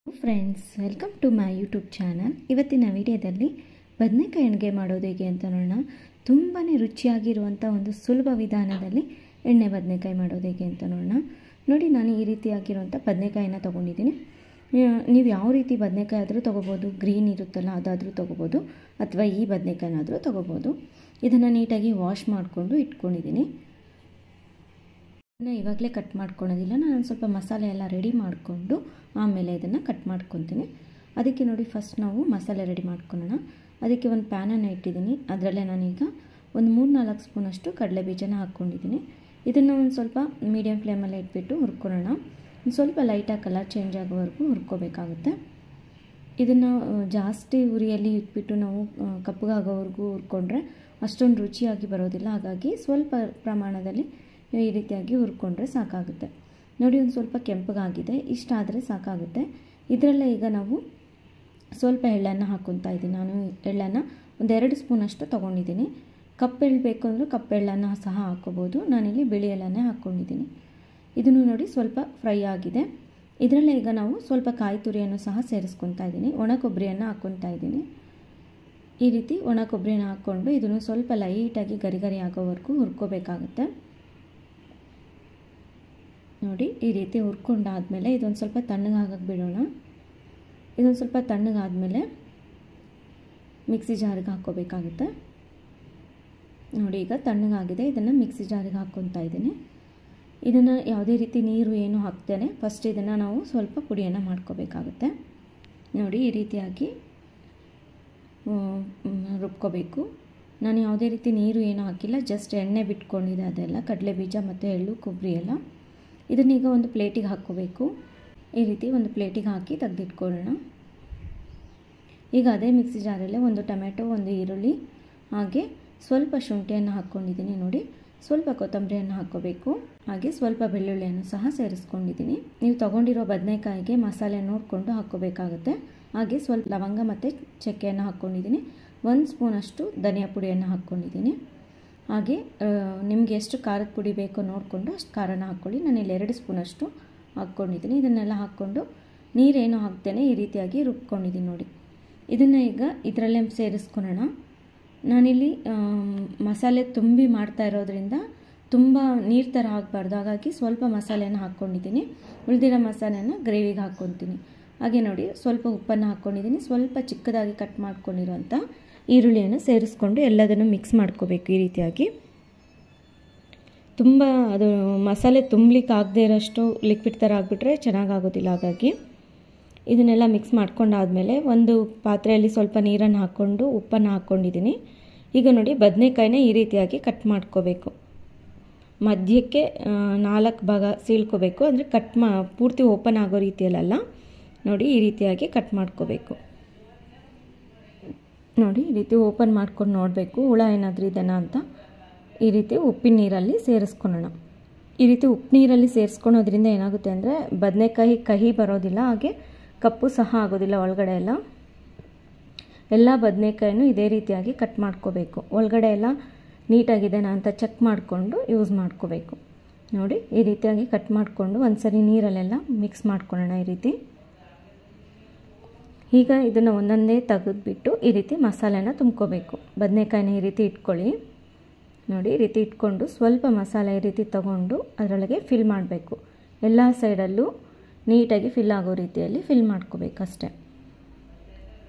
Friends, welcome to my YouTube channel. ಇವತ್ತಿನ ವಿಡಿಯೋದಲ್ಲಿ ಬದನೆಕಾಯಿ ಎಣ್ಣೆ ಮಾಡೋದು ಹೇಗೆ ಅಂತ ನೋಡೋಣ. ತುಂಬಾ ರುಚಿಯಾಗಿರುವಂಥ ಒಂದು ಸುಲಭ ವಿಧಾನದಲ್ಲಿ ಎಣ್ಣೆ ಬದನೆಕಾಯಿ ಮಾಡೋದು ಹೇಗೆ ಅಂತ ನೋಡೋಣ. ನೋಡಿ, ನಾನು ಈ ರೀತಿಯಾಗಿರುವಂಥ ಬದನೆಕಾಯಿನ ತೊಗೊಂಡಿದ್ದೀನಿ. ನೀವು ಯಾವ ರೀತಿ ಬದನೆಕಾಯಿ ಆದರೂ ತೊಗೋಬೋದು. ಗ್ರೀನ್ ಇರುತ್ತಲ್ಲ ಅದಾದರೂ ತೊಗೋಬೋದು, ಅಥವಾ ಈ ಬದನೆಕಾಯಿನಾದರೂ ತೊಗೋಬೋದು. ಇದನ್ನು ನೀಟಾಗಿ ವಾಶ್ ಮಾಡಿಕೊಂಡು ಇಟ್ಕೊಂಡಿದ್ದೀನಿ. ಇವಾಗಲೇ ಕಟ್ ಮಾಡ್ಕೊಳೋದಿಲ್ಲ, ನಾನು ಸ್ವಲ್ಪ ಮಸಾಲೆ ಎಲ್ಲ ರೆಡಿ ಮಾಡಿಕೊಂಡು ಆಮೇಲೆ ಇದನ್ನು ಕಟ್ ಮಾಡ್ಕೊತೀನಿ. ಅದಕ್ಕೆ ನೋಡಿ, ಫಸ್ಟ್ ನಾವು ಮಸಾಲೆ ರೆಡಿ ಮಾಡ್ಕೊಳ್ಳೋಣ. ಅದಕ್ಕೆ ಒಂದು ಪ್ಯಾನನ್ನು ಇಟ್ಟಿದ್ದೀನಿ. ಅದರಲ್ಲೇ ನಾನೀಗ ಒಂದು 3-4 ಸ್ಪೂನಷ್ಟು ಕಡಲೆ ಬೀಜನ ಹಾಕ್ಕೊಂಡಿದ್ದೀನಿ. ಇದನ್ನು ಒಂದು ಸ್ವಲ್ಪ ಮೀಡಿಯಮ್ ಫ್ಲೇಮಲ್ಲೇ ಇಟ್ಬಿಟ್ಟು ಹುರ್ಕೊಳ್ಳೋಣ. ಒಂದು ಸ್ವಲ್ಪ ಲೈಟಾಗಿ ಕಲರ್ ಚೇಂಜ್ ಆಗೋವರೆಗೂ ಹುರ್ಕೋಬೇಕಾಗುತ್ತೆ. ಇದನ್ನು ಜಾಸ್ತಿ ಉರಿಯಲ್ಲಿ ಇಟ್ಬಿಟ್ಟು ನಾವು ಕಪ್ಪಗಾಗೋವರೆಗೂ ಹುರ್ಕೊಂಡ್ರೆ ಅಷ್ಟೊಂದು ರುಚಿಯಾಗಿ ಬರೋದಿಲ್ಲ. ಹಾಗಾಗಿ ಸ್ವಲ್ಪ ಪ್ರಮಾಣದಲ್ಲಿ ಈ ರೀತಿಯಾಗಿ ಹುರ್ಕೊಂಡ್ರೆ ಸಾಕಾಗುತ್ತೆ. ನೋಡಿ, ಒಂದು ಸ್ವಲ್ಪ ಕೆಂಪಗಾಗಿದೆ, ಇಷ್ಟಾದರೆ ಸಾಕಾಗುತ್ತೆ. ಇದರಲ್ಲೇ ಈಗ ನಾವು ಸ್ವಲ್ಪ ಎಳ್ಳನ್ನು ಹಾಕ್ಕೊತಾ ಇದ್ದೀನಿ. ನಾನು ಎಳ್ಳನ್ನು ಒಂದು 2 ಸ್ಪೂನಷ್ಟು ತೊಗೊಂಡಿದ್ದೀನಿ. ಕಪ್ಪೆಳ್ಳು ಬೇಕು ಅಂದರೆ ಕಪ್ಪೆಳ್ಳನ್ನು ಸಹ ಹಾಕ್ಕೋಬೋದು. ನಾನಿಲ್ಲಿ ಬಿಳಿ ಎಳ್ಳನ್ನೇ ಹಾಕ್ಕೊಂಡಿದ್ದೀನಿ. ಇದನ್ನು ನೋಡಿ ಸ್ವಲ್ಪ ಫ್ರೈ ಆಗಿದೆ. ಇದರಲ್ಲೇ ಈಗ ನಾವು ಸ್ವಲ್ಪ ಕಾಯಿ ತುರಿಯನ್ನು ಸಹ ಸೇರಿಸ್ಕೊತಾ ಇದ್ದೀನಿ. ಒಣ ಕೊಬ್ಬರಿಯನ್ನು ಹಾಕ್ಕೊತಾ ಇದ್ದೀನಿ. ಈ ರೀತಿ ಒಣ ಕೊಬ್ಬರಿನ ಹಾಕ್ಕೊಂಡು ಇದನ್ನು ಸ್ವಲ್ಪ ಲೈಟಾಗಿ ಗರಿ ಆಗೋವರೆಗೂ ಹುರ್ಕೋಬೇಕಾಗುತ್ತೆ. ನೋಡಿ, ಈ ರೀತಿ ಹುರ್ಕೊಂಡಾದಮೇಲೆ ಇದೊಂದು ಸ್ವಲ್ಪ ತಣ್ಣಗಾಗಕ್ಕೆ ಬಿಡೋಣ. ಇದೊಂದು ಸ್ವಲ್ಪ ತಣ್ಣಗಾದಮೇಲೆ ಮಿಕ್ಸಿ ಜಾರಿಗೆ ಹಾಕ್ಕೋಬೇಕಾಗುತ್ತೆ. ನೋಡಿ, ಈಗ ತಣ್ಣಗಾಗಿದೆ. ಇದನ್ನು ಮಿಕ್ಸಿ ಜಾರಿಗೆ ಹಾಕ್ಕೊತಾ ಇದ್ದೀನಿ. ಇದನ್ನು ಯಾವುದೇ ರೀತಿ ನೀರು ಏನು ಹಾಕ್ತೇನೆ ಫಸ್ಟ್ ಇದನ್ನು ನಾವು ಸ್ವಲ್ಪ ಪುಡಿಯನ್ನು ಮಾಡ್ಕೋಬೇಕಾಗುತ್ತೆ. ನೋಡಿ, ಈ ರೀತಿಯಾಗಿ ರುಬ್ಕೋಬೇಕು. ನಾನು ಯಾವುದೇ ರೀತಿ ನೀರು ಏನು ಹಾಕಿಲ್ಲ, ಜಸ್ಟ್ ಎಣ್ಣೆ ಬಿಟ್ಕೊಂಡಿದೆ ಅದೆಲ್ಲ, ಕಡಲೆ ಬೀಜ ಮತ್ತು ಎಳ್ಳು ಕೊಬ್ಬರಿ ಎಲ್ಲ. ಇದನ್ನೀಗ ಒಂದು ಪ್ಲೇಟಿಗೆ ಹಾಕ್ಕೋಬೇಕು. ಈ ರೀತಿ ಒಂದು ಪ್ಲೇಟಿಗೆ ಹಾಕಿ ತೆಗೆದಿಟ್ಕೊಳ್ಳೋಣ. ಈಗ ಅದೇ ಮಿಕ್ಸಿ ಜಾರಲ್ಲೇ ಒಂದು ಟೊಮೆಟೊ, ಒಂದು ಈರುಳ್ಳಿ, ಹಾಗೆ ಸ್ವಲ್ಪ ಶುಂಠಿಯನ್ನು ಹಾಕ್ಕೊಂಡಿದ್ದೀನಿ. ನೋಡಿ, ಸ್ವಲ್ಪ ಕೊತ್ತಂಬರಿಯನ್ನು ಹಾಕ್ಕೋಬೇಕು. ಹಾಗೆ ಸ್ವಲ್ಪ ಬೆಳ್ಳುಳ್ಳಿಯನ್ನು ಸಹ ಸೇರಿಸ್ಕೊಂಡಿದ್ದೀನಿ. ನೀವು ತೊಗೊಂಡಿರೋ ಬದನೆಕಾಯಿಗೆ ಮಸಾಲೆ ನೋಡಿಕೊಂಡು ಹಾಕ್ಕೋಬೇಕಾಗುತ್ತೆ. ಹಾಗೆ ಸ್ವಲ್ಪ ಲವಂಗ ಮತ್ತು ಚಕ್ಕೆಯನ್ನು ಹಾಕ್ಕೊಂಡಿದ್ದೀನಿ. 1 ಸ್ಪೂನಷ್ಟು ಧನಿಯಾ ಪುಡಿಯನ್ನು ಹಾಕ್ಕೊಂಡಿದ್ದೀನಿ. ಹಾಗೆ ನಿಮಗೆ ಎಷ್ಟು ಖಾರದ ಪುಡಿ ಬೇಕೋ ನೋಡಿಕೊಂಡು ಅಷ್ಟು ಖಾರನ ಹಾಕ್ಕೊಳ್ಳಿ. ನಾನಿಲ್ಲಿ 2 ಸ್ಪೂನಷ್ಟು ಹಾಕ್ಕೊಂಡಿದ್ದೀನಿ. ಇದನ್ನೆಲ್ಲ ಹಾಕ್ಕೊಂಡು ನೀರೇನು ಹಾಕ್ತೇನೆ ಈ ರೀತಿಯಾಗಿ ರುಬ್ಕೊಂಡಿದ್ದೀನಿ. ನೋಡಿ, ಇದನ್ನು ಈಗ ಇದರಲ್ಲೇ ಸೇರಿಸ್ಕೊಳ್ಳೋಣ. ನಾನಿಲ್ಲಿ ಮಸಾಲೆ ತುಂಬಿ ಮಾಡ್ತಾ ಇರೋದ್ರಿಂದ ತುಂಬ ನೀರು ಥರ ಆಗಬಾರ್ದು. ಹಾಗಾಗಿ ಸ್ವಲ್ಪ ಮಸಾಲೆಯನ್ನು ಹಾಕ್ಕೊಂಡಿದ್ದೀನಿ. ಉಳಿದಿರೋ ಮಸಾಲೆಯನ್ನು ಗ್ರೇವಿಗೆ ಹಾಕ್ಕೊತೀನಿ. ಹಾಗೆ ನೋಡಿ, ಸ್ವಲ್ಪ ಉಪ್ಪನ್ನು ಹಾಕ್ಕೊಂಡಿದ್ದೀನಿ. ಸ್ವಲ್ಪ ಚಿಕ್ಕದಾಗಿ ಕಟ್ ಮಾಡ್ಕೊಂಡಿರೋಂಥ ಈರುಳ್ಳಿಯನ್ನು ಸೇರಿಸ್ಕೊಂಡು ಎಲ್ಲದನ್ನು ಮಿಕ್ಸ್ ಮಾಡ್ಕೋಬೇಕು. ಈ ರೀತಿಯಾಗಿ ತುಂಬ ಅದು ಮಸಾಲೆ ತುಂಬಲಿಕ್ಕೆ ಆಗದೆ ಇರೋಷ್ಟು ಲಿಕ್ವಿಡ್ ಥರ ಆಗಿಬಿಟ್ರೆ ಚೆನ್ನಾಗಾಗೋದಿಲ್ಲ. ಹಾಗಾಗಿ ಇದನ್ನೆಲ್ಲ ಮಿಕ್ಸ್ ಮಾಡ್ಕೊಂಡಾದಮೇಲೆ ಒಂದು ಪಾತ್ರೆಯಲ್ಲಿ ಸ್ವಲ್ಪ ನೀರನ್ನು ಹಾಕ್ಕೊಂಡು ಉಪ್ಪನ್ನು ಹಾಕ್ಕೊಂಡಿದ್ದೀನಿ. ಈಗ ನೋಡಿ, ಬದನೆಕಾಯಿನ ಈ ರೀತಿಯಾಗಿ ಕಟ್ ಮಾಡ್ಕೋಬೇಕು. ಮಧ್ಯಕ್ಕೆ 4 ಭಾಗ ಸೀಳ್ಕೋಬೇಕು. ಅಂದರೆ ಪೂರ್ತಿ ಓಪನ್ ಆಗೋ ರೀತಿಯಲ್ಲ. ನೋಡಿ, ಈ ರೀತಿಯಾಗಿ ಕಟ್ ಮಾಡ್ಕೋಬೇಕು. ನೋಡಿ, ಈ ರೀತಿ ಓಪನ್ ಮಾಡ್ಕೊಂಡು ನೋಡಬೇಕು ಹುಳ ಏನಾದರೂ ಇದೆನಾ ಅಂತ. ಈ ರೀತಿ ಉಪ್ಪಿನ ನೀರಲ್ಲಿ ಸೇರಿಸ್ಕೊಳ್ಳೋಣ. ಈ ರೀತಿ ಉಪ್ಪು ನೀರಲ್ಲಿ ಸೇರಿಸ್ಕೊಳೋದ್ರಿಂದ ಏನಾಗುತ್ತೆ ಅಂದರೆ ಬದನೆಕಾಯಿ ಕಹಿ ಬರೋದಿಲ್ಲ, ಹಾಗೆ ಕಪ್ಪು ಸಹ ಆಗೋದಿಲ್ಲ. ಒಳಗಡೆ ಎಲ್ಲ ಬದನೆಕಾಯಿನೂ ಇದೇ ರೀತಿಯಾಗಿ ಕಟ್ ಮಾಡ್ಕೋಬೇಕು. ಒಳಗಡೆ ಎಲ್ಲ ನೀಟಾಗಿದೆನಾ ಅಂತ ಚೆಕ್ ಮಾಡಿಕೊಂಡು ಯೂಸ್ ಮಾಡ್ಕೋಬೇಕು. ನೋಡಿ, ಈ ರೀತಿಯಾಗಿ ಕಟ್ ಮಾಡಿಕೊಂಡು ಒಂದ್ಸರಿ ನೀರಲ್ಲೆಲ್ಲ ಮಿಕ್ಸ್ ಮಾಡ್ಕೊಳ್ಳೋಣ. ಈ ರೀತಿ ಈಗ ಇದನ್ನು ಒಂದೊಂದೇ ತೆಗೆದುಬಿಟ್ಟು ಈ ರೀತಿ ಮಸಾಲೆನ ತುಂಬ್ಕೋಬೇಕು. ಬದನೆಕಾಯಿನ ಈ ರೀತಿ ಇಟ್ಕೊಳ್ಳಿ. ನೋಡಿ, ಈ ರೀತಿ ಇಟ್ಕೊಂಡು ಸ್ವಲ್ಪ ಮಸಾಲೆ ಈ ರೀತಿ ತಗೊಂಡು ಅದರೊಳಗೆ ಫಿಲ್ ಮಾಡಬೇಕು. ಎಲ್ಲ ಸೈಡಲ್ಲೂ ನೀಟಾಗಿ ಫಿಲ್ ಆಗೋ ರೀತಿಯಲ್ಲಿ ಫಿಲ್ ಮಾಡ್ಕೋಬೇಕಷ್ಟೆ.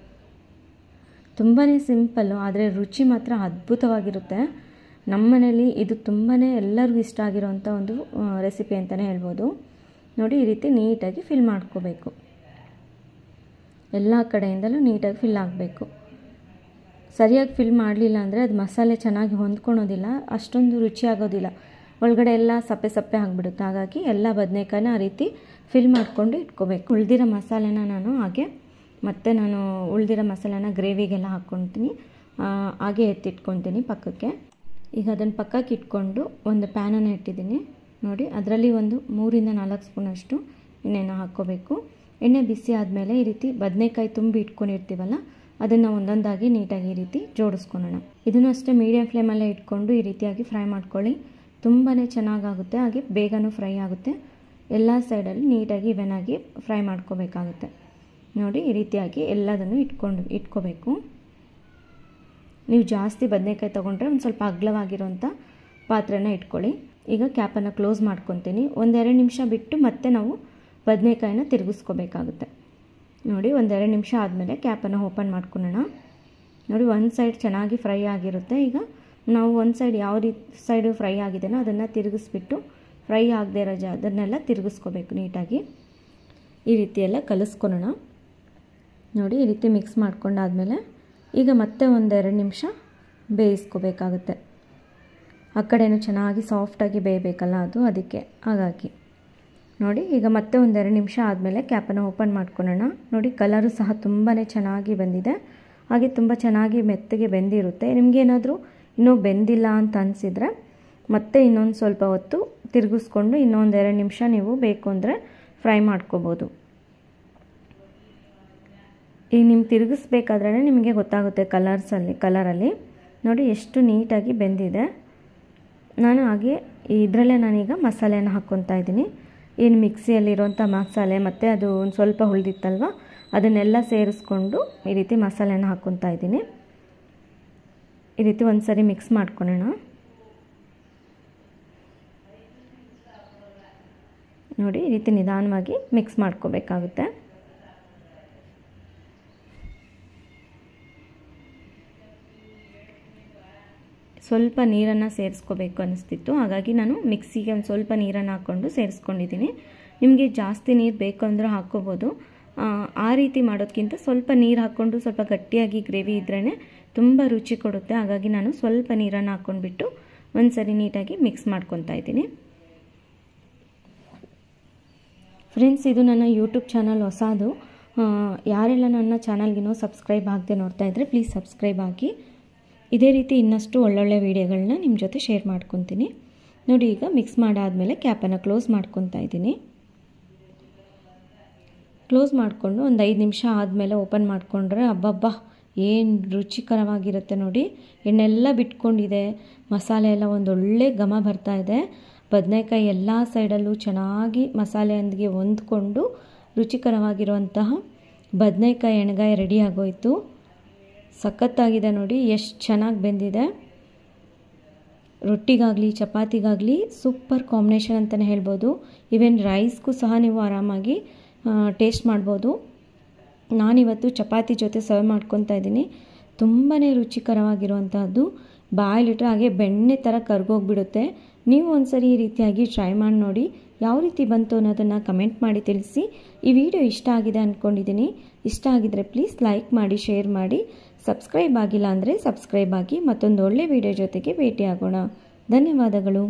ತುಂಬಾ ಸಿಂಪಲ್ಲು, ಆದರೆ ರುಚಿ ಮಾತ್ರ ಅದ್ಭುತವಾಗಿರುತ್ತೆ. ನಮ್ಮ ಮನೇಲಿ ಇದು ತುಂಬಾ ಎಲ್ಲರಿಗೂ ಇಷ್ಟ ಆಗಿರೋವಂಥ ಒಂದು ರೆಸಿಪಿ ಅಂತಲೇ ಹೇಳ್ಬೋದು. ನೋಡಿ, ಈ ರೀತಿ ನೀಟಾಗಿ ಫಿಲ್ ಮಾಡ್ಕೋಬೇಕು. ಎಲ್ಲ ಕಡೆಯಿಂದಲೂ ನೀಟಾಗಿ ಫಿಲ್ ಆಗಬೇಕು. ಸರಿಯಾಗಿ ಫಿಲ್ ಮಾಡಲಿಲ್ಲ ಅಂದರೆ ಅದು ಮಸಾಲೆ ಚೆನ್ನಾಗಿ ಹೊಂದ್ಕೊಳೋದಿಲ್ಲ, ಅಷ್ಟೊಂದು ರುಚಿ ಆಗೋದಿಲ್ಲ. ಒಳಗಡೆ ಎಲ್ಲ ಸಪ್ಪೆ ಸಪ್ಪೆ ಆಗಿಬಿಡುತ್ತೆ. ಹಾಗಾಗಿ ಎಲ್ಲ ಬದನೆಕಾಯಿನ ಆ ರೀತಿ ಫಿಲ್ ಮಾಡಿಕೊಂಡು ಇಟ್ಕೋಬೇಕು. ಉಳಿದಿರೋ ಮಸಾಲೆನ ನಾನು ಉಳಿದಿರೋ ಮಸಾಲೆನ ಗ್ರೇವಿಗೆಲ್ಲ ಹಾಕ್ಕೊತೀನಿ. ಹಾಗೆ ಎತ್ತಿಟ್ಕೊತೀನಿ ಪಕ್ಕಕ್ಕೆ. ಈಗ ಅದನ್ನು ಪಕ್ಕಕ್ಕೆ ಇಟ್ಕೊಂಡು ಒಂದು ಪ್ಯಾನನ್ನು ಇಟ್ಟಿದ್ದೀನಿ. ನೋಡಿ, ಅದರಲ್ಲಿ ಒಂದು 3-4 ಸ್ಪೂನಷ್ಟು ಎಣ್ಣೆನ ಹಾಕ್ಕೋಬೇಕು. ಎಣ್ಣೆ ಬಿಸಿ ಆದಮೇಲೆ ಈ ರೀತಿ ಬದನೆಕಾಯಿ ತುಂಬಿ ಇಟ್ಕೊಂಡಿರ್ತೀವಲ್ಲ, ಅದನ್ನು ಒಂದೊಂದಾಗಿ ನೀಟಾಗಿ ಈ ರೀತಿ ಜೋಡಿಸ್ಕೊಳ್ಳೋಣ. ಇದನ್ನು ಅಷ್ಟೇ ಮೀಡಿಯಮ್ ಫ್ಲೇಮಲ್ಲೇ ಇಟ್ಕೊಂಡು ಈ ರೀತಿಯಾಗಿ ಫ್ರೈ ಮಾಡ್ಕೊಳ್ಳಿ. ತುಂಬಾ ಚೆನ್ನಾಗಾಗುತ್ತೆ, ಹಾಗೆ ಬೇಗನೂ ಫ್ರೈ ಆಗುತ್ತೆ. ಎಲ್ಲ ಸೈಡಲ್ಲಿ ನೀಟಾಗಿ ಇವನಾಗಿ ಫ್ರೈ ಮಾಡ್ಕೋಬೇಕಾಗುತ್ತೆ. ನೋಡಿ ಈ ರೀತಿಯಾಗಿ ಎಲ್ಲದನ್ನು ಇಟ್ಕೋಬೇಕು. ನೀವು ಜಾಸ್ತಿ ಬದನೆಕಾಯಿ ತೊಗೊಂಡ್ರೆ ಒಂದು ಸ್ವಲ್ಪ ಅಗಲವಾಗಿರೋಂಥ ಪಾತ್ರೆನ ಇಟ್ಕೊಳ್ಳಿ. ಈಗ ಕ್ಯಾಪನ್ನು ಕ್ಲೋಸ್ ಮಾಡ್ಕೊತೀನಿ. 1-2 ನಿಮಿಷ ಬಿಟ್ಟು ಮತ್ತೆ ನಾವು ಬದನೆಕಾಯಿನ ತಿರುಗಿಸ್ಕೋಬೇಕಾಗುತ್ತೆ. ನೋಡಿ 1-2 ನಿಮಿಷ ಆದಮೇಲೆ ಕ್ಯಾಪನ್ನು ಓಪನ್ ಮಾಡ್ಕೊಳ್ಳೋಣ. ನೋಡಿ ಒಂದು ಸೈಡ್ ಚೆನ್ನಾಗಿ ಫ್ರೈ ಆಗಿರುತ್ತೆ. ಈಗ ನಾವು ಒಂದು ಸೈಡ್ ಯಾವ ಸೈಡು ಫ್ರೈ ಆಗಿದೆಯೋ ಅದನ್ನು ತಿರುಗಿಸ್ಬಿಟ್ಟು ಫ್ರೈ ಆಗದೆ ಇರೋ ಅದನ್ನೆಲ್ಲ ತಿರುಗಿಸ್ಕೋಬೇಕು ನೀಟಾಗಿ. ಈ ರೀತಿ ಎಲ್ಲ ಕಲಿಸ್ಕೊಳ್ಳೋಣ. ನೋಡಿ ಈ ರೀತಿ ಮಿಕ್ಸ್ ಮಾಡ್ಕೊಂಡಾದಮೇಲೆ ಈಗ ಮತ್ತೆ 1-2 ನಿಮಿಷ ಬೇಯಿಸ್ಕೋಬೇಕಾಗುತ್ತೆ. ಆ ಕಡೆಯೂ ಚೆನ್ನಾಗಿ ಸಾಫ್ಟಾಗಿ ಬೇಯಬೇಕಲ್ಲ ಅದಕ್ಕೆ ಹಾಗಾಗಿ. ನೋಡಿ ಈಗ ಮತ್ತೆ 1-2 ನಿಮಿಷ ಆದಮೇಲೆ ಕ್ಯಾಪನ್ನು ಓಪನ್ ಮಾಡ್ಕೊಳ್ಳೋಣ. ನೋಡಿ ಕಲರು ಸಹ ತುಂಬಾ ಚೆನ್ನಾಗಿ ಬಂದಿದೆ, ಹಾಗೆ ತುಂಬ ಚೆನ್ನಾಗಿ ಮೆತ್ತಗೆ ಬೆಂದಿರುತ್ತೆ. ನಿಮಗೇನಾದರೂ ಇನ್ನೂ ಬೆಂದಿಲ್ಲ ಅಂತ ಅನಿಸಿದರೆ ಮತ್ತೆ ಇನ್ನೊಂದು ಸ್ವಲ್ಪ ಹೊತ್ತು ತಿರುಗಿಸ್ಕೊಂಡು ಇನ್ನೊಂದು 2 ನಿಮಿಷ ನೀವು ಬೇಕು ಅಂದರೆ ಫ್ರೈ ಮಾಡ್ಕೋಬೋದು. ಈಗ ನಿಮ್ಗೆ ತಿರುಗಿಸ್ಬೇಕಾದ್ರೆ ನಿಮಗೆ ಗೊತ್ತಾಗುತ್ತೆ ಕಲರಲ್ಲಿ ನೋಡಿ ಎಷ್ಟು ನೀಟಾಗಿ ಬೆಂದಿದೆ. ನಾನು ಹಾಗೆ ಇದರಲ್ಲೇ ನಾನೀಗ ಮಸಾಲೆಯನ್ನು ಹಾಕ್ಕೊತಾ ಇದ್ದೀನಿ. ಏನು ಮಿಕ್ಸಿಯಲ್ಲಿರೋಂಥ ಮಸಾಲೆ ಮತ್ತು ಅದು ಒಂದು ಸ್ವಲ್ಪ ಉಳಿದಿತ್ತಲ್ವ ಅದನ್ನೆಲ್ಲ ಸೇರಿಸ್ಕೊಂಡು ಈ ರೀತಿ ಮಸಾಲೆಯನ್ನು ಹಾಕ್ಕೊತಾ ಇದ್ದೀನಿ. ಈ ರೀತಿ ಒಂದು ಸರಿ ಮಿಕ್ಸ್ ಮಾಡ್ಕೊಳ್ಳೋಣ. ನೋಡಿ ಈ ರೀತಿ ನಿಧಾನವಾಗಿ ಮಿಕ್ಸ್ ಮಾಡ್ಕೋಬೇಕಾಗುತ್ತೆ. ಸ್ವಲ್ಪ ನೀರನ್ನು ಸೇರಿಸ್ಕೋಬೇಕು ಅನ್ನಿಸ್ತಿತ್ತು, ಹಾಗಾಗಿ ನಾನು ಮಿಕ್ಸಿಗೆ ಒಂದು ಸ್ವಲ್ಪ ನೀರನ್ನು ಹಾಕ್ಕೊಂಡು ಸೇರಿಸ್ಕೊಂಡಿದ್ದೀನಿ. ನಿಮಗೆ ಜಾಸ್ತಿ ನೀರು ಬೇಕು ಅಂದರೆ ಹಾಕ್ಕೋಬೋದು. ಆ ರೀತಿ ಮಾಡೋದಕ್ಕಿಂತ ಸ್ವಲ್ಪ ನೀರು ಹಾಕ್ಕೊಂಡು ಸ್ವಲ್ಪ ಗಟ್ಟಿಯಾಗಿ ಗ್ರೇವಿ ಇದ್ರೇ ತುಂಬ ರುಚಿ ಕೊಡುತ್ತೆ. ಹಾಗಾಗಿ ನಾನು ಸ್ವಲ್ಪ ನೀರನ್ನು ಹಾಕ್ಕೊಂಡ್ಬಿಟ್ಟು ಒಂದು ಸರಿ ನೀಟಾಗಿ ಮಿಕ್ಸ್ ಮಾಡ್ಕೊತಾ ಇದ್ದೀನಿ. ಫ್ರೆಂಡ್ಸ್, ಇದು ನನ್ನ ಯೂಟ್ಯೂಬ್ ಚಾನಲ್ ಹೊಸದು. ಯಾರೆಲ್ಲ ನನ್ನ ಚಾನಲ್ಗಿನ್ನೂ ಸಬ್ಸ್ಕ್ರೈಬ್ ಆಗದೆ ನೋಡ್ತಾ ಇದ್ದರೆ ಪ್ಲೀಸ್ ಸಬ್ಸ್ಕ್ರೈಬ್ ಆಗಿ. ಇದೇ ರೀತಿ ಇನ್ನಷ್ಟು ಒಳ್ಳೊಳ್ಳೆ ವೀಡಿಯೋಗಳನ್ನ ನಿಮ್ಮ ಜೊತೆ ಶೇರ್ ಮಾಡ್ಕೊತೀನಿ. ನೋಡಿ ಈಗ ಮಿಕ್ಸ್ ಮಾಡಾದಮೇಲೆ ಕ್ಯಾಪನ್ನು ಕ್ಲೋಸ್ ಮಾಡ್ಕೊತಾ ಇದ್ದೀನಿ. ಕ್ಲೋಸ್ ಮಾಡಿಕೊಂಡು ಒಂದು 5 ನಿಮಿಷ ಆದಮೇಲೆ ಓಪನ್ ಮಾಡಿಕೊಂಡ್ರೆ ಅಬ್ಬಬ್ಬಾ ಏನು ರುಚಿಕರವಾಗಿರುತ್ತೆ ನೋಡಿ. ಎಣ್ಣೆಲ್ಲ ಬಿಟ್ಕೊಂಡಿದೆ, ಮಸಾಲೆ ಎಲ್ಲ ಒಂದೊಳ್ಳೆ ಘಮ ಬರ್ತಾ ಇದೆ. ಬದನೆಕಾಯಿ ಎಲ್ಲ ಸೈಡಲ್ಲೂ ಚೆನ್ನಾಗಿ ಮಸಾಲೆಯೊಂದಿಗೆ ಹೊಂದ್ಕೊಂಡು ರುಚಿಕರವಾಗಿರುವಂತಹ ಬದನೆಕಾಯಿ ಎಣ್ಗಾಯಿ ರೆಡಿ ಆಗೋಯಿತು. ಸಖತ್ತಾಗಿದೆ ನೋಡಿ, ಎಷ್ಟು ಚೆನ್ನಾಗಿ ಬೆಂದಿದೆ. ರೊಟ್ಟಿಗಾಗಲಿ ಚಪಾತಿಗಾಗಲಿ ಸೂಪರ್ ಕಾಂಬಿನೇಷನ್ ಅಂತಲೇ ಹೇಳ್ಬೋದು. ಈವನ್ ರೈಸ್ಗೂ ಸಹ ನೀವು ಆರಾಮಾಗಿ ಟೇಸ್ಟ್ ಮಾಡ್ಬೋದು. ನಾನಿವತ್ತು ಚಪಾತಿ ಜೊತೆ ಸರ್ವ್ ಮಾಡ್ಕೊತಾ ಇದ್ದೀನಿ. ತುಂಬಾ ರುಚಿಕರವಾಗಿರುವಂತಹದ್ದು. ಬಾಯಲ್ಲಿಟ್ಟರೆ ಹಾಗೆ ಬೆಣ್ಣೆ ಥರ ಕರ್ಗೋಗ್ಬಿಡುತ್ತೆ. ನೀವು ಒಂದ್ಸರಿ ಈ ರೀತಿಯಾಗಿ ಟ್ರೈ ಮಾಡಿ ನೋಡಿ. ಯಾವ ರೀತಿ ಬಂತು ಅನ್ನೋದನ್ನು ಕಮೆಂಟ್ ಮಾಡಿ ತಿಳಿಸಿ. ಈ ವಿಡಿಯೋ ಇಷ್ಟ ಆಗಿದೆ ಅಂದ್ಕೊಂಡಿದ್ದೀನಿ. ಇಷ್ಟ ಆಗಿದರೆ ಪ್ಲೀಸ್ ಲೈಕ್ ಮಾಡಿ, ಶೇರ್ ಮಾಡಿ. ಸಬ್ಸ್ಕ್ರೈಬ್ ಆಗಿಲ್ಲ ಅಂದರೆ ಸಬ್ಸ್ಕ್ರೈಬ್ ಆಗಿ. ಮತ್ತೊಂದು ಒಳ್ಳೆ ವಿಡಿಯೋ ಜೊತೆಗೆ ಭೇಟಿಯಾಗೋಣ. ಧನ್ಯವಾದಗಳು.